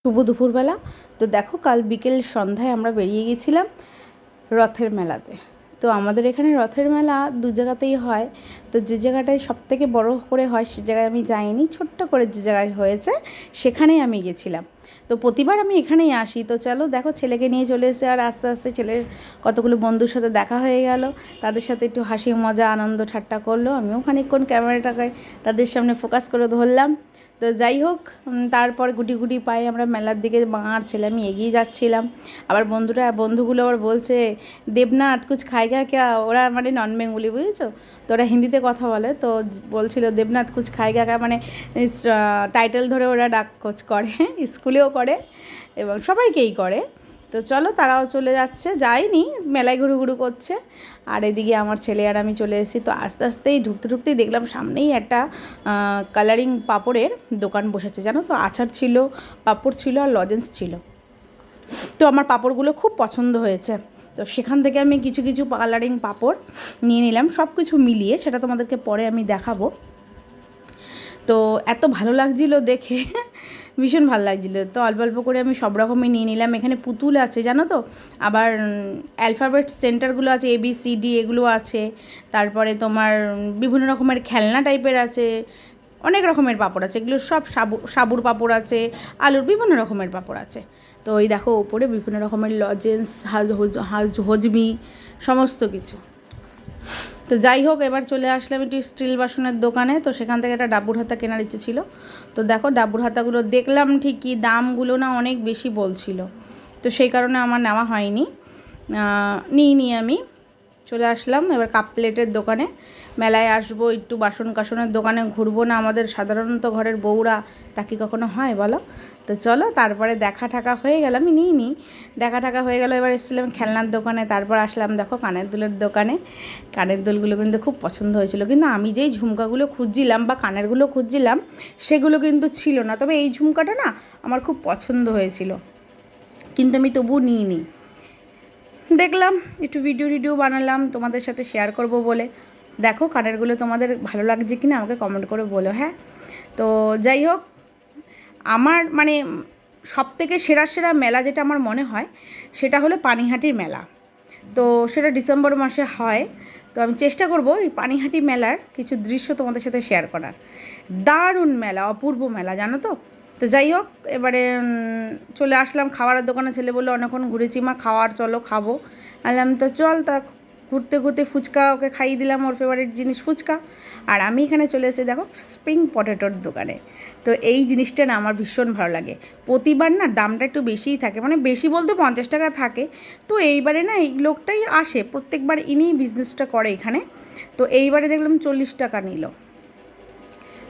শুভ দুপুরবেলা। তো দেখো, কাল বিকেল সন্ধ্যায় আমরা বেরিয়ে গেছিলাম রথের মেলাতে। তো আমাদের এখানে রথের মেলা দু জায়গাতেই হয়। তো যে জায়গাটায় সবথেকে বড় করে হয় সে জায়গায় আমি যাইনি, ছোট্ট করে যে জায়গায় হয়েছে সেখানেই আমি গেছিলাম। তো প্রতিবার আমি এখানেই আসি। তো চলো দেখো, ছেলেকে নিয়ে চলে এসে আর আস্তে আস্তে ছেলের কতগুলো বন্ধুর সাথে দেখা হয়ে গেল। তাদের সাথে একটু হাসি মজা আনন্দ ঠাট্টা করলো। আমিও খানিকক্ষণ ক্যামেরাটাকে তাদের সামনে ফোকাস করে ধরলাম। তো যাই হোক, তারপর গুটি গুটি পায়ে আমরা মেলার দিকে মা আর ছেলে আমি এগিয়ে যাচ্ছিলাম। আবার বন্ধুগুলো আবার বলছে, দেবনাথ কুছ খায়গা ক্যা। ওরা মানে নন বেঙ্গলি, বুঝেছো? তো ওরা হিন্দিতে কথা বলে। তো বলছিল দেবনাথ কুছ খায়গা ক্যা, মানে টাইটেল ধরে ওরা ডাক কোচ করে, স্কুলেও করে এবং সবাইকেই করে। তো চলো, তারাও চলে যাচ্ছে, যায়নি, মেলায় ঘুরু করছে। আর এদিকে আমার ছেলে আর আমি চলে এসেছি। তো আস্তে আস্তেই ঢুকতেই দেখলাম সামনেই একটা কালারিং পাঁপড়ের দোকান বসেছে, জানো তো। আচার ছিল, পাঁপড় ছিল আর লজেন্স ছিল। তো আমার পাঁপড়গুলো খুব পছন্দ হয়েছে। তো সেখান থেকে আমি কিছু কিছু কালারিং পাঁপড় নিয়ে নিলাম, সব কিছু মিলিয়ে। সেটা তোমাদেরকে পরে আমি দেখাবো। তো এত ভালো লাগছিলো দেখে, ভীষণ ভালো লাগছিলো। তো অল্প অল্প করে আমি সব রকমই নিয়ে নিলাম। এখানে পুতুল আছে, জানো তো। আবার অ্যালফাবেট সেন্টারগুলো আছে, ABCD এগুলো আছে। তারপরে তোমার বিভিন্ন রকমের খেলনা টাইপের আছে, অনেক রকমের পাঁপড় আছে। এগুলো সব সাবুর পাঁপড় আছে, আলুর বিভিন্ন রকমের পাঁপড় আছে। তো ওই দেখো, ওপরে বিভিন্ন রকমের লজেন্স, হজমি, সমস্ত কিছু। তো যাই হোক, এবার চলে আসলাম একটু স্টিল বাসনের দোকানে। তো সেখান থেকে একটা ডাবুর হাতা কেনার ইচ্ছে ছিল। তো দেখো, ডাবুর হাতাগুলো দেখলাম ঠিকই, দামগুলো না অনেক বেশি বলছিল। তো সেই কারণে আমার নেওয়া হয়নি, নিইনি আমি। চলে আসলাম এবার কাপ প্লেটের দোকানে। মেলায় আসবো, একটু বাসন কাসনের দোকানে ঘুরবো না? আমাদের সাধারণত ঘরের বউরা তা কি কখনো হয় বলো? তো চলো, তারপরে দেখা ঠাকা হয়ে গেল, আমি নিইনি, দেখা ঠাকা হয়ে গেল। এবার এসেছিলাম খেলনার দোকানে। তারপর আসলাম দেখো কানের দুলের দোকানে। কানের দুলগুলো কিন্তু খুব পছন্দ হয়েছিল, কিন্তু আমি যেই ঝুমকাগুলো খুঁজছিলাম বা কানেরগুলো খুঁজছিলাম সেগুলো কিন্তু ছিল না। তবে এই ঝুমকাটা না আমার খুব পছন্দ হয়েছিল, কিন্তু আমি তবুও নিইনি। দেখলাম, একটু ভিডিও বানালাম তোমাদের সাথে শেয়ার করব বলে। দেখো কানেরগুলো তোমাদের ভালো লাগছে কি না আমাকে কমেন্ট করে বলো, হ্যাঁ। তো যাই হোক, আমার মানে সবথেকে সেরা মেলা যেটা আমার মনে হয় সেটা হলো পানিহাটির মেলা। তো সেটা ডিসেম্বর মাসে হয়। তো আমি চেষ্টা করব এই পানিহাটি মেলার কিছু দৃশ্য তোমাদের সাথে শেয়ার করার। দারুণ মেলা, অপূর্ব মেলা, জানো তো। তো যাই হোক, এবারে চলে আসলাম খাবারের দোকানে। ছেলে বললো অনেকক্ষণ ঘুরেছি মা, খাওয়ার চলো খাবো। আনলাম তো চল। তা ঘুরতে ঘুরতে ফুচকা ওকে খাইয়ে দিলাম, ওর ফেভারিট জিনিস ফুচকা। আর আমি এখানে চলে এসেছি দেখো স্প্রিং পটেটোর দোকানে। তো এই জিনিসটা না আমার ভীষণ ভালো লাগে। প্রতিবার না দামটা একটু বেশিই থাকে, মানে বেশি বলতে 50 টাকা থাকে। তো এইবারে না এই লোকটাই আসে, প্রত্যেকবার ইনিই বিজনেসটা করে এখানে। তো এইবারে দেখলাম 40 টাকা নিল।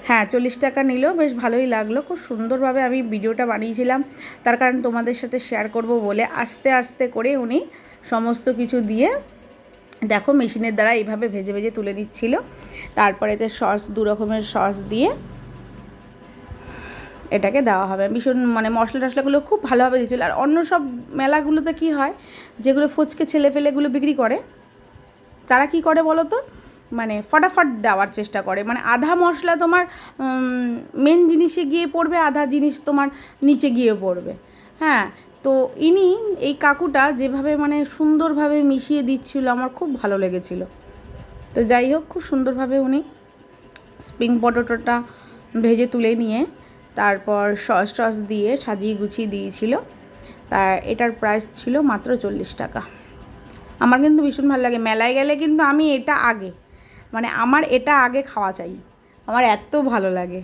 হ্যাঁ, 40 টাকা নিল, বেশ ভালোই লাগলো। খুব সুন্দরভাবে আমি ভিডিওটা বানিয়েছিলাম, তার কারণ তোমাদের সাথে শেয়ার করব বলে। আস্তে আস্তে করে উনি সমস্ত কিছু দিয়ে দেখো মেশিনের দ্বারা এইভাবে ভেজে ভেজে তুলে নিচ্ছিল। তারপরে এতে সস, 2 রকমের সস দিয়ে এটাকে দেওয়া হবে। ভীষণ মানে মশলা টশলাগুলো খুব ভালোভাবে দিয়েছিল। আর অন্য সব মেলাগুলোতে কি হয়, যেগুলো ফুচকে ছেলেফেলেগুলো বিক্রি করে তারা কি করে বলো তো, মানে ফটাফট দেওয়ার চেষ্টা করে। মানে আধা মশলা তোমার মেন জিনিসে গিয়ে পড়বে, আধা জিনিস তোমার নিচে গিয়ে পড়বে। হ্যাঁ, তো ইনি এই কাকুটা যেভাবে মানে সুন্দরভাবে মিশিয়ে দিচ্ছিল আমার খুব ভালো লেগেছিল। তো যাই হোক, খুব সুন্দরভাবে উনি স্প্রিং পটেটোটা ভেজে তুলে নিয়ে তারপর সস দিয়ে সাজিয়ে গুছিয়ে দিয়েছিল। তার এটার প্রাইস ছিল মাত্র 40 টাকা। আমার কিন্তু ভীষণ ভালো লাগে। মেলায় গেলে কিন্তু আমি এটা আগে, মানে আমার এটা আগে খাওয়া চাই, আমার এত ভালো লাগে।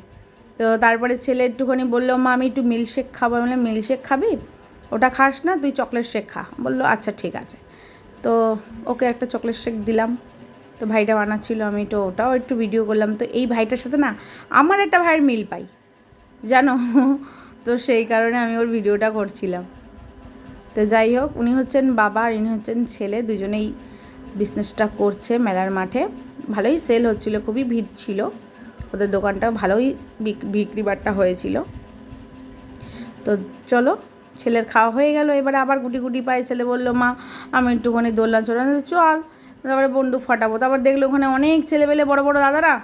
তো তারপরে ছেলে একটুখানি বললো মা আমি একটু মিল্কশেক খাবো। আমি বললাম মিল্কশেক খাবি? ওটা খাস না, তুই চকলেট শেক খা। বললো আচ্ছা ঠিক আছে। তো ওকে একটা চকলেট শেক দিলাম। তো ভাইটা বানাচ্ছিলো, আমি তো ওটাও একটু ভিডিও করলাম। তো এই ভাইটার সাথে না আমার একটা ভাইয়ের মিল পাই, জানো। তো সেই কারণে আমি ওর ভিডিওটা করছিলাম। তো যাই হোক, উনি হচ্ছেন বাবা আর ইনি হচ্ছেন ছেলে, দুজনেই বিজনেসটা করছে মেলার মাঠে। ভালোই সেল হচ্ছিলো, খুবই ভিড় ছিল, ওদের দোকানটা ভালোই বিক্রি বাট্টা হয়েছিল। তো চলো, ছেলের খাওয়া হয়ে গেল। এবারে আবার গুটি গুটি পায়ে ছেলে বললো মা আমি একটুখানি দোলনা চড়ানো, চল। তারপরে বন্দুক ফাটাবো। তারপর দেখলো ওখানে অনেক ছেলেবেলে বড় বড় দাদারা,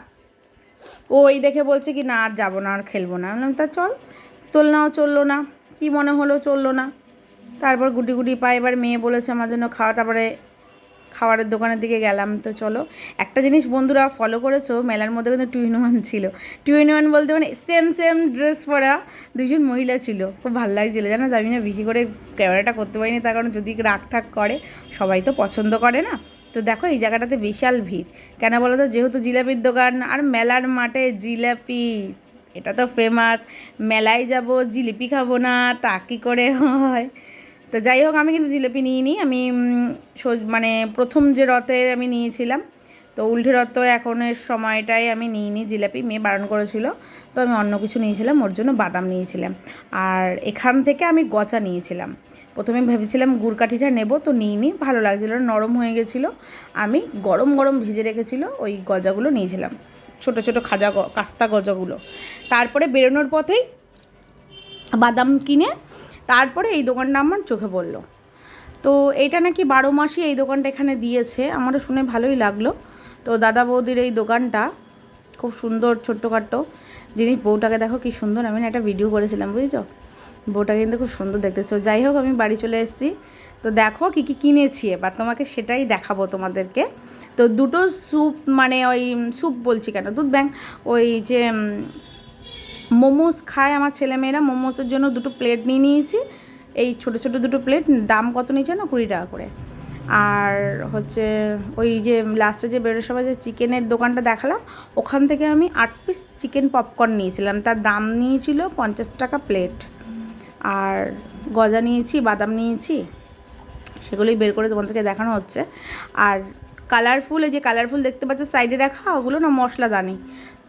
ও এই দেখে বলছে কি না আর যাবো না, আর খেলবো না। আমি বললাম তা চল। দোলনাও চললো না, কি মনে হলো চললো না। তারপর গুটি গুটি পায়ে এবার মেয়ে বলেছে আমার জন্য খাওয়া, তারপরে খাবারের দোকানের দিকে গেলাম। তো চলো, একটা জিনিস বন্ধুরা ফলো করেছো, মেলার মধ্যে কিন্তু 2 in 1 ছিল। 2 in 1 বলতে মানে সেম সেম ড্রেস পরা দুজন মহিলা ছিল, খুব ভালো লাগছিলো জানো। আমি না বেশি করে ক্যামেরাটা করতে পারিনি, তার কারণ যদি রাগ ঠাক করে, সবাই তো পছন্দ করে না। তো দেখো এই জায়গাটাতে বিশাল ভিড়, কেন বলো তো, যেহেতু জিলাপির দোকান আর মেলার মাঠে জিলাপি, এটা তো ফেমাস। মেলায় যাব জিলিপি খাবো না তা কী করে হয়। তো যাই হোক, আমি কিন্তু জিলিপি নিইনি। আমি মানে প্রথম যে রথে আমি নিয়েছিলাম, তো উল্টে রথ তো এখনের সময়টাই আমি নিইনি জিলিপি, মেয়ে বারণ করেছিল। তো আমি অন্য কিছু নিয়েছিলাম, ওর জন্য বাদাম নিয়েছিলাম। আর এখান থেকে আমি গজা নিয়েছিলাম। প্রথমে ভেবেছিলাম গুড়কাঠিটা নেব, তো নিইনি, ভালো লাগছিলো, নরম হয়ে গেছিলো। আমি গরম গরম ভেজে রেখেছিলো ওই গজাগুলো নিয়েছিলাম, ছোটো ছোটো কাস্তা গজাগুলো। তারপরে বেরোনোর পথেই বাদাম কিনে তারপরে এই দোকানটা আমার চোখে পড়লো। তো এইটা নাকি 12 মাসই এই দোকানটা এখানে দিয়েছে, আমারও শুনে ভালোই লাগলো। তো দাদা বৌদির এই দোকানটা খুব সুন্দর, ছোট্টখাট্টো জিনিস। বউটাকে দেখো কি সুন্দর, আমি না একটা ভিডিও করেছিলাম বুঝেছো, বউটা কিন্তু খুব সুন্দর দেখতেছো। যাই হোক, আমি বাড়ি চলে এসেছি। তো দেখো কী কী কিনেছি, এবার তোমাকে সেটাই দেখাবো তোমাদেরকে। তো দুটো স্যুপ, মানে ওই স্যুপ বলছি কেন, দুধ ব্যাং, ওই যে মোমোস খায় আমার ছেলেমেয়েরা, মোমোসের জন্য দুটো প্লেট নিয়ে নিয়েছি। এই ছোটো ছোটো দুটো প্লেট, দাম কত নিয়েছে না, 20 টাকা করে। আর হচ্ছে ওই যে লাস্টে যে বেরোর সময় যে চিকেনের দোকানটা দেখালাম, ওখান থেকে আমি 8 পিস চিকেন পপকর্ন নিয়েছিলাম, তার দাম নিয়েছিল 50 টাকা প্লেট। আর গজা নিয়েছি, বাদাম নিয়েছি, সেগুলোই বের করে তোমাদেরকে দেখানো হচ্ছে। আর কালারফুল, এই যে কালারফুল দেখতে পাচ্ছ সাইডে রাখা, ওগুলো না মশলাদানি।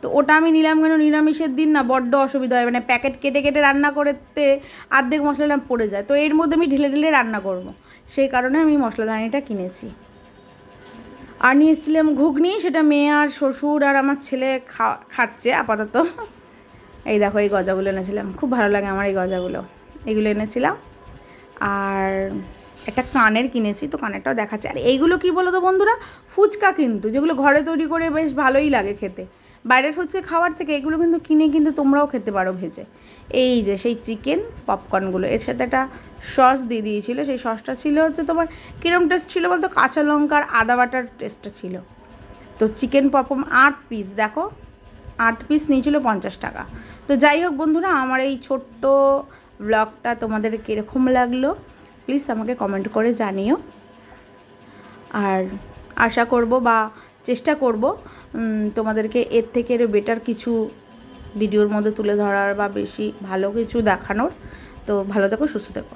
তো ওটা আমি নিলাম কেন, নিরামিষের দিন না বড্ড অসুবিধা হয়, মানে প্যাকেট কেটে কেটে রান্না করতে অর্ধেক মশলা পড়ে যায়, তো এর মধ্যে আমি ঢেলে ঢেলে রান্না করব, সেই কারণে আমি মশলাদানিটা কিনেছি। আর নিয়ে এসেছিলাম ঘুগনি, সেটা মেয়ে আর শ্বশুর আর আমার ছেলে খাচ্ছে আপাতত। এই দেখো এই গজাগুলো এনেছিলাম, খুব ভালো লাগে আমার এই গজাগুলো, এগুলো এনেছিলাম। আর একটা কানের কিনেছি, তো কানেরটাও দেখাচ্ছে। আর এইগুলো কী বলো তো বন্ধুরা, ফুচকা কিন্তু, যেগুলো ঘরে তৈরি করে বেশ ভালোই লাগে খেতে। বাইরের ফুচকা খাওয়ার থেকে এগুলো কিন্তু কিনে কিন্তু তোমরাও খেতে পারো ভেজে। এই যে সেই চিকেন পপকর্নগুলো, এর সাথে একটা সস দিয়ে দিয়েছিলো, সেই সসটা ছিল হচ্ছে তোমার কীরকম টেস্ট ছিল বলতো, কাঁচা লঙ্কার আদা বাটার টেস্টটা ছিল। তো চিকেন পপকর্ন 8 পিস, দেখো 8 পিস নিয়েছিল 50 টাকা। তো যাই হোক বন্ধুরা, আমার এই ছোট্ট ব্লগটা তোমাদের কীরকম লাগলো প্লিজ আমাকে কমেন্ট করে জানিও। আর আশা করব বা চেষ্টা করব তোমাদেরকে এর থেকে আরও বেটার কিছু ভিডিওর মধ্যে তুলে ধরার বা বেশি ভালো কিছু দেখানোর। তো ভালো থেকো, সুস্থ থেকো।